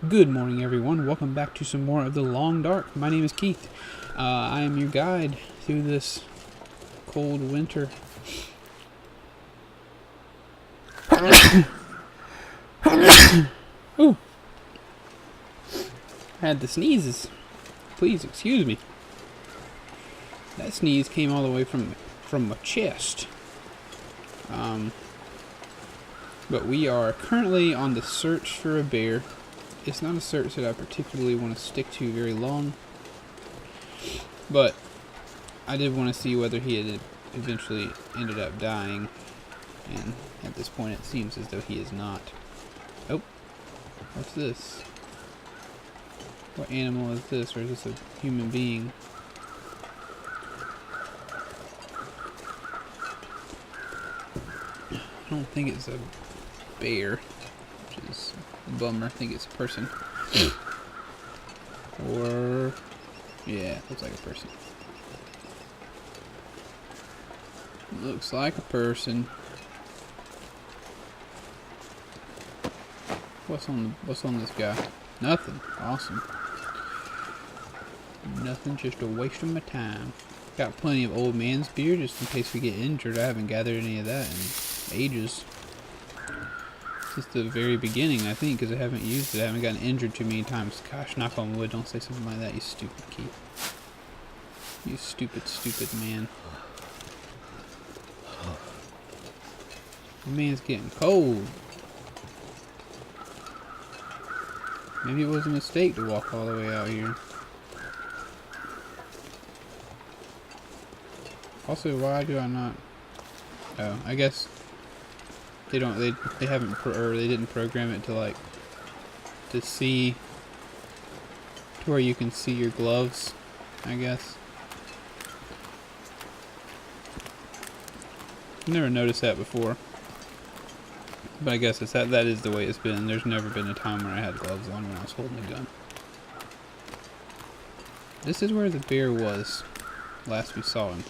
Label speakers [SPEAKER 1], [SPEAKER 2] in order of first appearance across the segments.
[SPEAKER 1] Good morning, everyone. Welcome back to some more of The Long Dark. My name is Keith. I am your guide through this cold winter. Ooh. I had the sneezes. Please excuse me. That sneeze came all the way from my chest. But we are currently on the search for a bear. It's not a search that I particularly want to stick to very long, but I did want to see whether he had eventually ended up dying, and at this point it seems as though he is not. Oh, what's this? What animal is this, or is this a human being? I don't think it's a bear, which is a bummer. I think it's a person. Or, yeah, looks like a person. Looks like a person. What's on this guy? Nothing. Awesome. Nothing, just a waste of my time. Got plenty of old man's beer just in case we get injured. I haven't gathered any of that in ages. Since the very beginning, I think, because I haven't used it. I haven't gotten injured too many times. Gosh, knock on wood, don't say something like that, you stupid Keith. You stupid, stupid man. The man's getting cold. Maybe it was a mistake to walk all the way out here. Also, why do I not... Oh, I guess they don't. They haven't they didn't program it to to see to where you can see your gloves, I guess. I've never noticed that before, but I guess that is the way it's been. There's never been a time where I had gloves on when I was holding a gun. This is where the bear was last we saw him.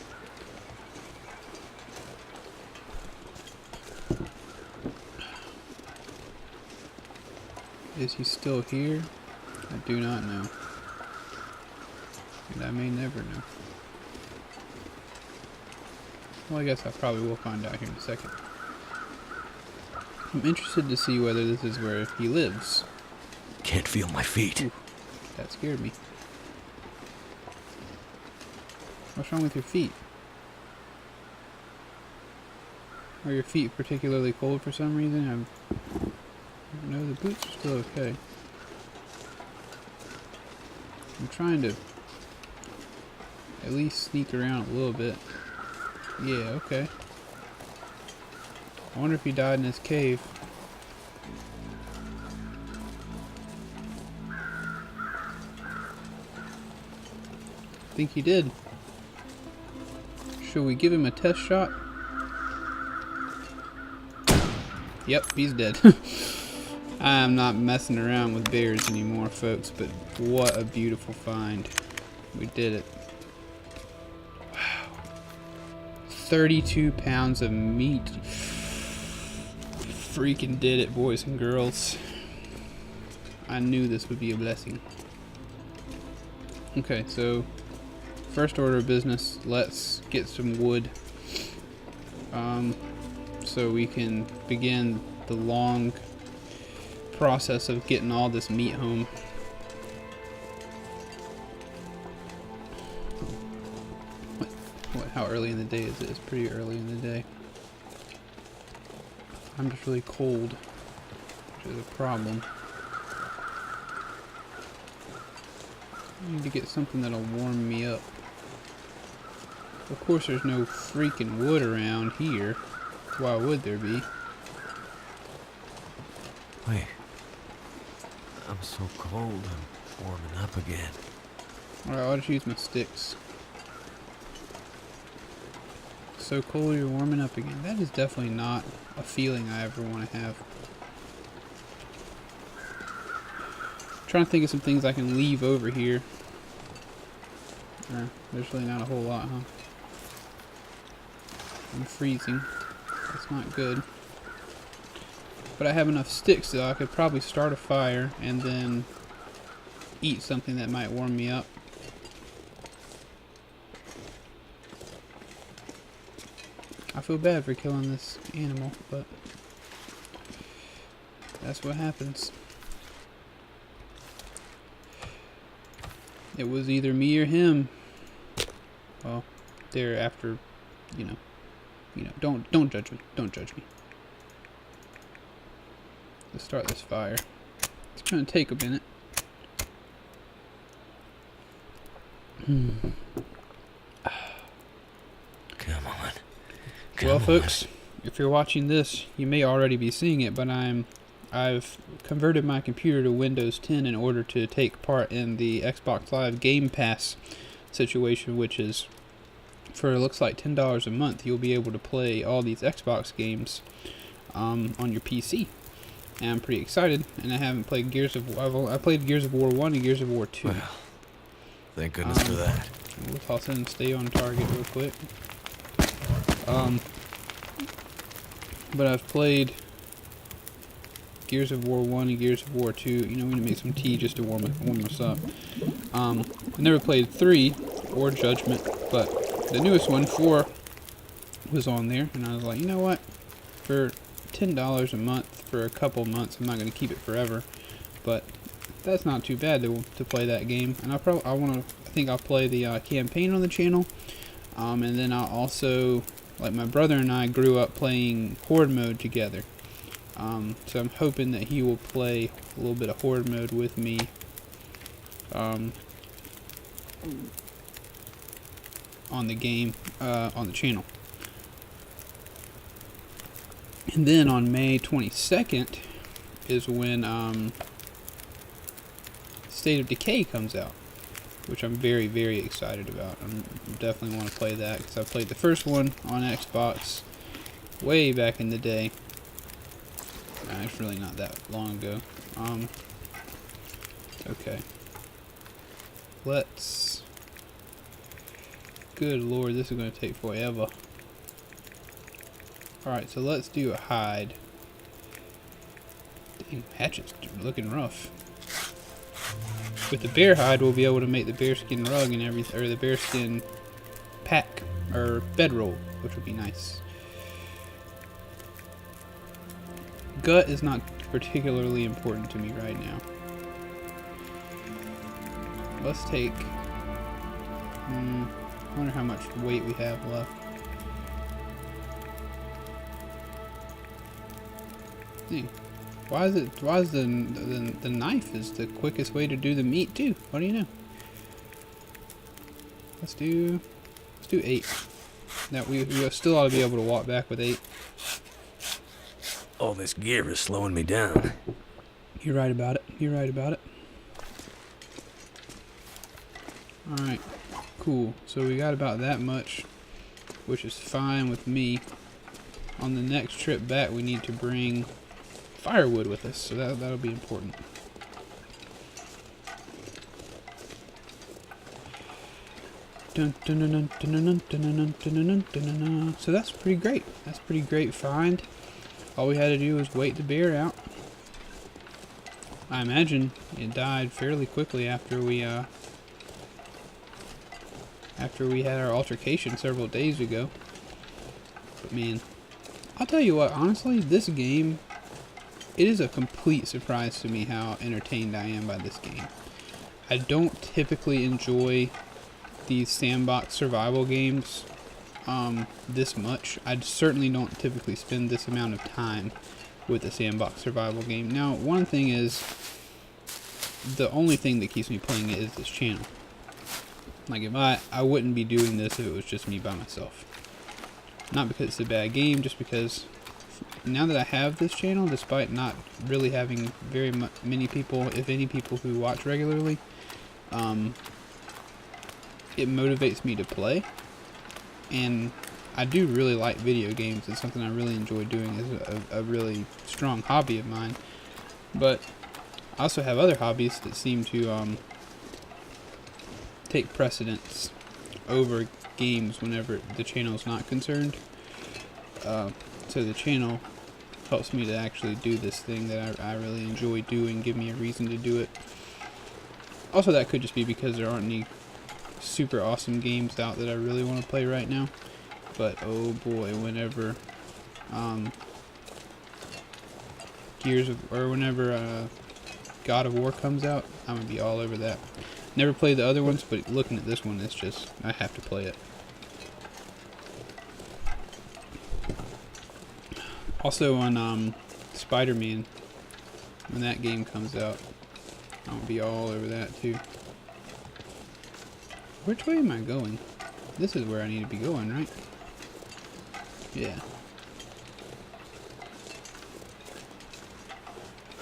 [SPEAKER 1] Is he still here? I do not know. And I may never know. Well, I guess I probably will find out here in a second. I'm interested to see whether this is where he lives.
[SPEAKER 2] Can't feel my feet.
[SPEAKER 1] Ooh, that scared me. What's wrong with your feet? Are your feet particularly cold for some reason? No, the boots are still okay. I'm trying to at least sneak around a little bit. Yeah, okay. I wonder if he died in his cave. I think he did. Should we give him a test shot? Yep, he's dead. I'm not messing around with bears anymore, folks, but what a beautiful find. We did it. Wow. 32 pounds of meat. Freaking did it, boys and girls. I knew this would be a blessing. Okay, so first order of business, let's get some wood. So we can begin the long process of getting all this meat home. How early in the day is it? It's pretty early in the day. I'm just really cold, which is a problem. I need to get something that'll warm me up. Of course there's no freaking wood around here. Why would there be?
[SPEAKER 2] Wait. I'm so cold, I'm warming up again.
[SPEAKER 1] Alright, I'll just use my sticks. So cold you're warming up again. That is definitely not a feeling I ever want to have. I'm trying to think of some things I can leave over here. There's really not a whole lot, huh? I'm freezing. That's not good. But I have enough sticks so I could probably start a fire and then eat something that might warm me up. I feel bad for killing this animal, but that's what happens. It was either me or him. Well, they're after, you know, don't judge me. Don't judge me. Let's start this fire. It's gonna take a minute.
[SPEAKER 2] Come on.
[SPEAKER 1] Well, folks, if you're watching this, you may already be seeing it, but I've converted my computer to Windows 10 in order to take part in the Xbox Live Game Pass situation, which is, for it looks like $10 a month, you'll be able to play all these Xbox games on your PC. And I'm pretty excited, and I haven't played I played Gears of War 1 and Gears of War 2.
[SPEAKER 2] Well, thank goodness for that.
[SPEAKER 1] We'll toss in and stay on target real quick. But I've played Gears of War 1 and Gears of War 2. You know, I'm going to make some tea just to warm us up. I never played 3 or Judgment, but the newest one, 4, was on there. And I was like, you know what? For $10 a month for a couple months, I'm not going to keep it forever. But that's not too bad to play that game. And I think I'll play the campaign on the channel. And then I'll also, like, my brother and I grew up playing Horde mode together. So I'm hoping that he will play a little bit of Horde mode with me on the game, on the channel. And then on May 22nd is when State of Decay comes out, which I'm very, very excited about. I definitely want to play that because I played the first one on Xbox way back in the day. It's really not that long ago. Okay. Let's... Good lord, this is going to take forever. Alright, so let's do a hide. Dang, hatchet's looking rough. With the bear hide, we'll be able to make the bearskin rug and everything, or the bearskin pack, or bedroll, which would be nice. Gut is not particularly important to me right now. Let's take... I wonder how much weight we have left. Dang. Why is the knife is the quickest way to do the meat too? What do you know? Let's do 8. Now we still ought to be able to walk back with 8.
[SPEAKER 2] All this gear is slowing me down.
[SPEAKER 1] You're right about it. You're right about it. Alright. Cool. So we got about that much, which is fine with me. On the next trip back, we need to bring firewood with us, so that'll be important. So that's pretty great. That's pretty great find. All we had to do was wait the bear out. I imagine it died fairly quickly after we had our altercation several days ago. But man, I'll tell you what, honestly, this game, it is a complete surprise to me how entertained I am by this game. I don't typically enjoy these sandbox survival games this much. I certainly don't typically spend this amount of time with a sandbox survival game. Now, one thing is, the only thing that keeps me playing it is this channel. Like, if I wouldn't be doing this if it was just me by myself. Not because it's a bad game, just because now that I have this channel, despite not really having very many people, if any people who watch regularly, it motivates me to play. And I do really like video games. It's something I really enjoy doing. It's a really strong hobby of mine. But I also have other hobbies that seem to take precedence over games whenever the channel is not concerned. So the channel helps me to actually do this thing that I really enjoy doing, give me a reason to do it. Also, that could just be because there aren't any super awesome games out that I really want to play right now. But oh boy, whenever whenever God of War comes out, I'm gonna be all over that. Never played the other ones, but looking at this one, it's just, I have to play it. Also on Spider-Man, when that game comes out, I'm gonna be all over that too. Which way am I going? This is where I need to be going, right? Yeah.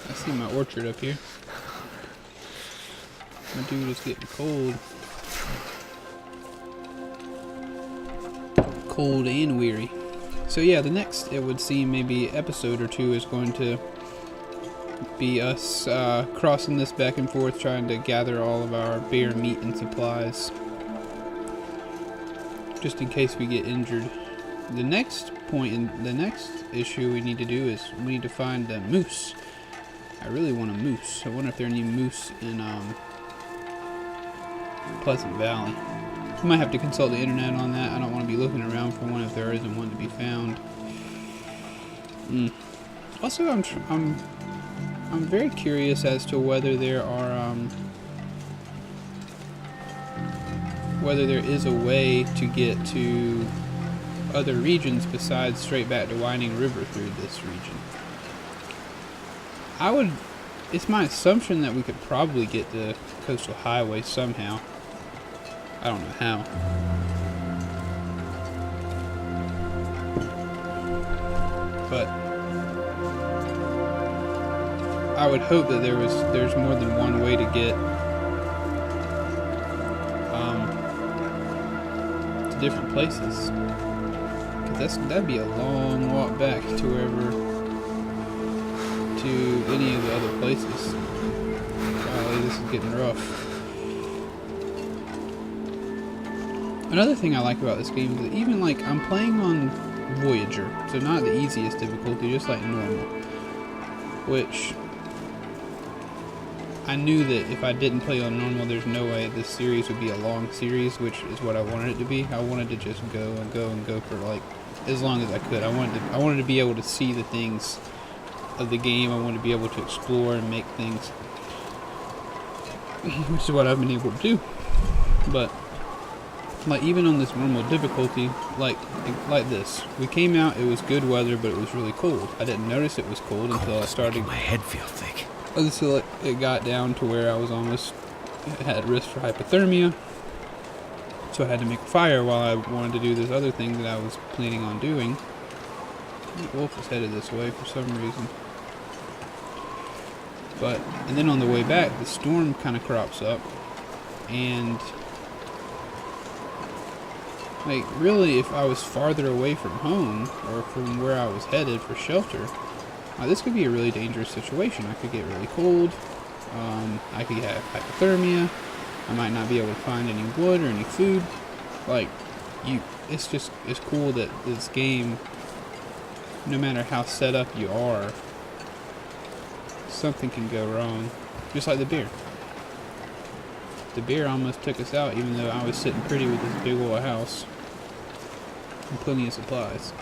[SPEAKER 1] I see my orchard up here. My dude is getting cold. Cold and weary. So yeah, the next, it would seem, maybe episode or two is going to be us crossing this back and forth, trying to gather all of our bear meat and supplies, just in case we get injured. The next point in the next issue we need to do is we need to find a moose. I really want a moose. I wonder if there are any moose in Pleasant Valley. We might have to consult the internet on that. I don't want to be looking around for one if there isn't one to be found. Also, I'm very curious as to whether there are whether there is a way to get to other regions besides straight back to Winding River through this region. It's my assumption that we could probably get the coastal highway somehow. I don't know how. But I would hope that there's more than one way to get to different places. 'Cause that'd be a long walk back to any of the other places. Golly, this is getting rough. Another thing I like about this game is that even like I'm playing on Voyager, so not the easiest difficulty, just like normal. Which I knew that if I didn't play on normal, there's no way this series would be a long series, which is what I wanted it to be. I wanted to just go and go and go for like as long as I could. I wanted to be able to see the things of the game. I wanted to be able to explore and make things, which is what I've been able to do. But like even on this normal difficulty, like this, we came out, it was good weather, but it was really cold. I didn't notice it was cold until I started.
[SPEAKER 2] My head feel thick.
[SPEAKER 1] Until it got down to where I was almost at risk for hypothermia. So I had to make a fire while I wanted to do this other thing that I was planning on doing. The wolf is headed this way for some reason. And then on the way back, the storm kind of crops up, and like really, if I was farther away from home or from where I was headed for shelter, this could be a really dangerous situation. I could get really cold. I could have hypothermia. I might not be able to find any wood or any food. It's cool that this game, no matter how set up you are, something can go wrong. Just like the bear. The bear almost took us out, even though I was sitting pretty with this big old house and plenty of supplies.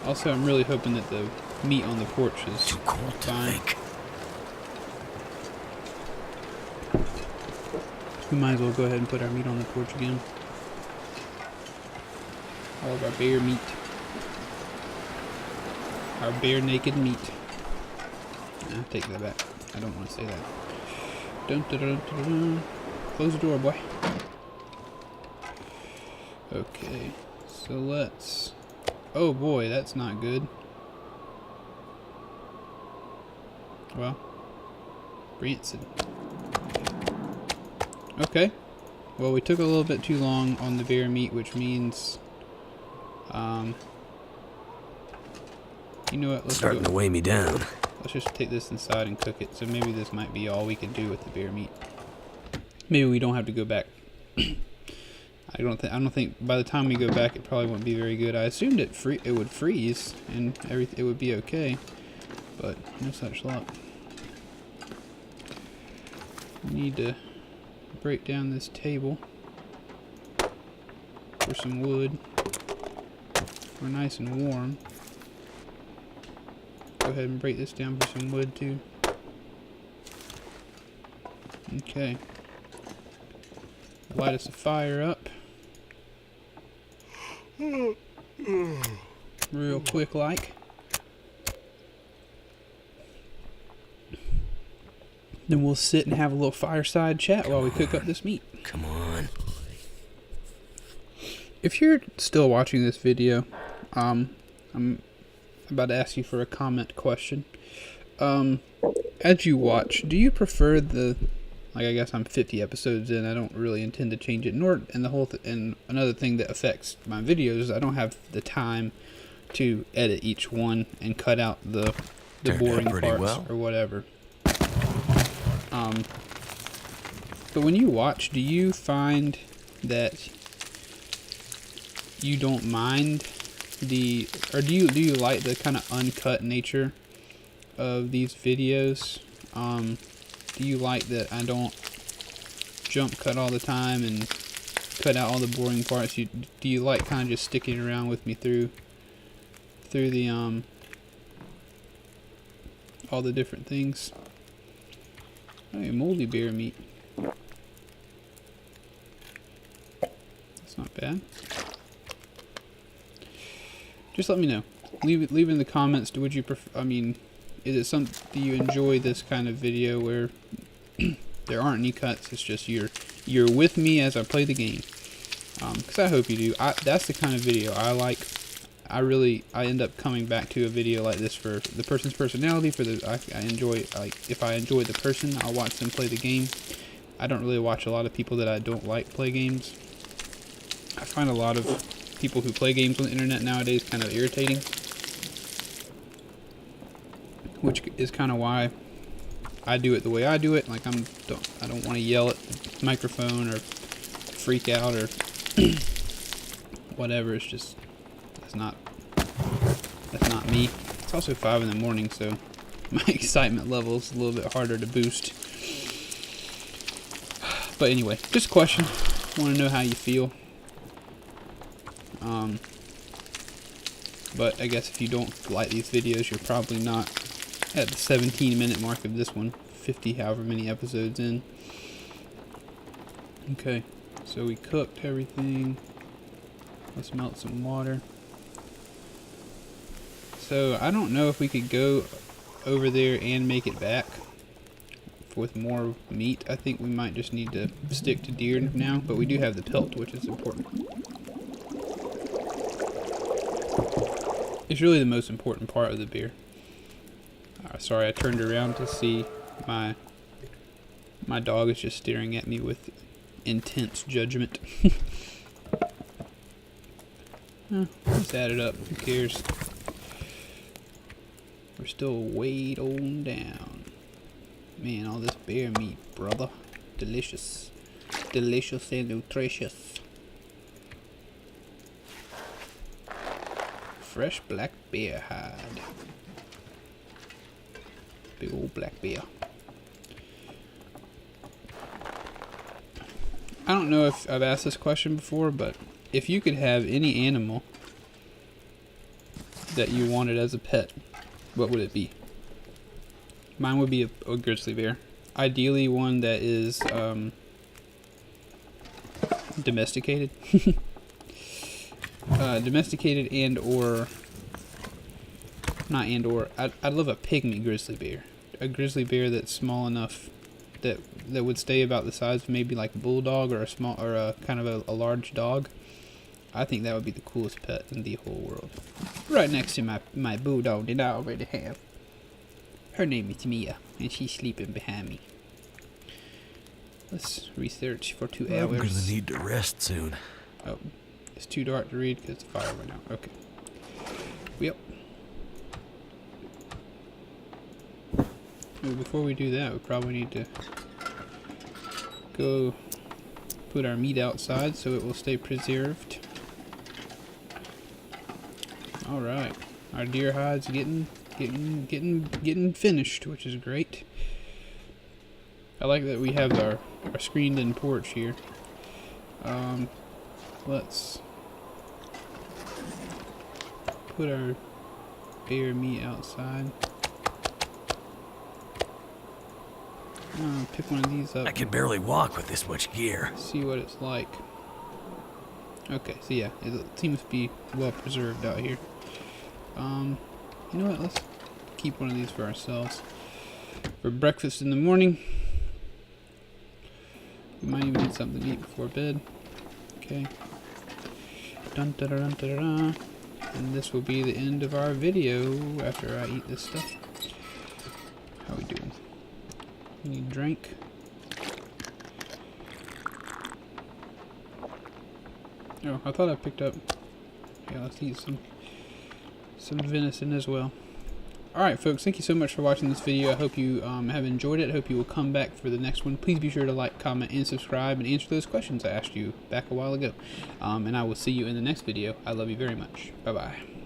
[SPEAKER 1] Also, I'm really hoping that the meat on the porch is
[SPEAKER 2] too cold to think.
[SPEAKER 1] We might as well go ahead and put our meat on the porch again. All of our bear meat. Our bare naked meat. Nah, take that back. I don't want to say that. Dun, dun, dun, dun, dun. Close the door, boy. Okay, so let's... Oh boy, that's not good. Well, Branson. Okay. Well, we took a little bit too long on the bear meat, which means... you know what? Let's
[SPEAKER 2] starting to weigh me down.
[SPEAKER 1] Let's just take this inside and cook it. So maybe this might be all we can do with the bear meat. Maybe we don't have to go back I don't think by the time we go back it probably won't be very good. I assumed it would freeze and it would be okay, but no such luck. We need to break down this table for some wood. We're nice and warm. Go ahead and break this down for some wood too. Okay. Light us a fire up. Real quick like. Then we'll sit and have a little fireside chat while we cook up this meat.
[SPEAKER 2] Come on.
[SPEAKER 1] If you're still watching this video, I'm about to ask you for a comment question. As you watch, do you prefer the, like, I guess I'm 50 episodes in, I don't really intend to change it, nor, and the whole, and another thing that affects my videos is I don't have the time to edit each one and cut out the boring parts or whatever. But when you watch, do you find that you don't mind or do you like the kind of uncut nature of these videos? Do you like that I don't jump cut all the time and cut out all the boring parts? Do you like kind of just sticking around with me through the all the different things? Hey, moldy bear meat. That's not bad. Just let me know. Leave in the comments. Would you prefer? I mean, is it something? Do you enjoy this kind of video where there aren't any cuts? It's just you're with me as I play the game. Because I hope you do. That's the kind of video I like. I end up coming back to a video like this for the person's personality. I enjoy, like, if I enjoy the person, I'll watch them play the game. I don't really watch a lot of people that I don't like play games. I find a lot of people who play games on the internet nowadays kind of irritating, which is kind of why I do it the way I do it. Like I don't want to yell at the microphone or freak out or whatever. It's just that's not me. It's also 5 in the morning, so my excitement level is a little bit harder to boost. But anyway, just a question. Want to know how you feel. But I guess if you don't like these videos, you're probably not at the 17-minute mark of this one, 50 however many episodes in. Okay, so we cooked everything. Let's melt some water. So I don't know if we could go over there and make it back with more meat. I think we might just need to stick to deer now, but we do have the pelt, which is important. It's really the most important part of the beer. Sorry, I turned around to see my dog is just staring at me with intense judgment. Let's add it up. Who cares? We're still way on down. Man, all this bear meat, brother. Delicious. Delicious and nutritious. Fresh black bear hide. Big old black bear. I don't know if I've asked this question before, but if you could have any animal that you wanted as a pet, what would it be? Mine would be a grizzly bear. Ideally one that is domesticated. Domesticated I'd love a pygmy grizzly bear. A grizzly bear that's small enough that would stay about the size of maybe like a bulldog or a kind of a large dog. I think that would be the coolest pet in the whole world. Right next to my bulldog that I already have. Her name is Mia, and she's sleeping behind me. Let's research for 2 hours.
[SPEAKER 2] I'm gonna need to rest soon.
[SPEAKER 1] Oh, it's too dark to read because the fire went out. Okay. Yep. Well, before we do that, we probably need to go put our meat outside so it will stay preserved. All right, our deer hide's getting finished, which is great. I like that we have our screened-in porch here. Let's put our bear meat outside. Pick one of these up.
[SPEAKER 2] I can barely walk with this much gear.
[SPEAKER 1] See what it's like. Okay, so yeah, it seems to be well preserved out here. You know what? Let's keep one of these for ourselves for breakfast in the morning. We might even need something to eat before bed. Okay. Dun dun dun dun dun. And this will be the end of our video after I eat this stuff. How we doing? We need drink. Oh, I thought I picked up. Yeah, let's eat some venison as well. Alright folks, thank you so much for watching this video. I hope you have enjoyed it. I hope you will come back for the next one. Please be sure to like, comment, and subscribe, and answer those questions I asked you back a while ago. And I will see you in the next video. I love you very much. Bye-bye.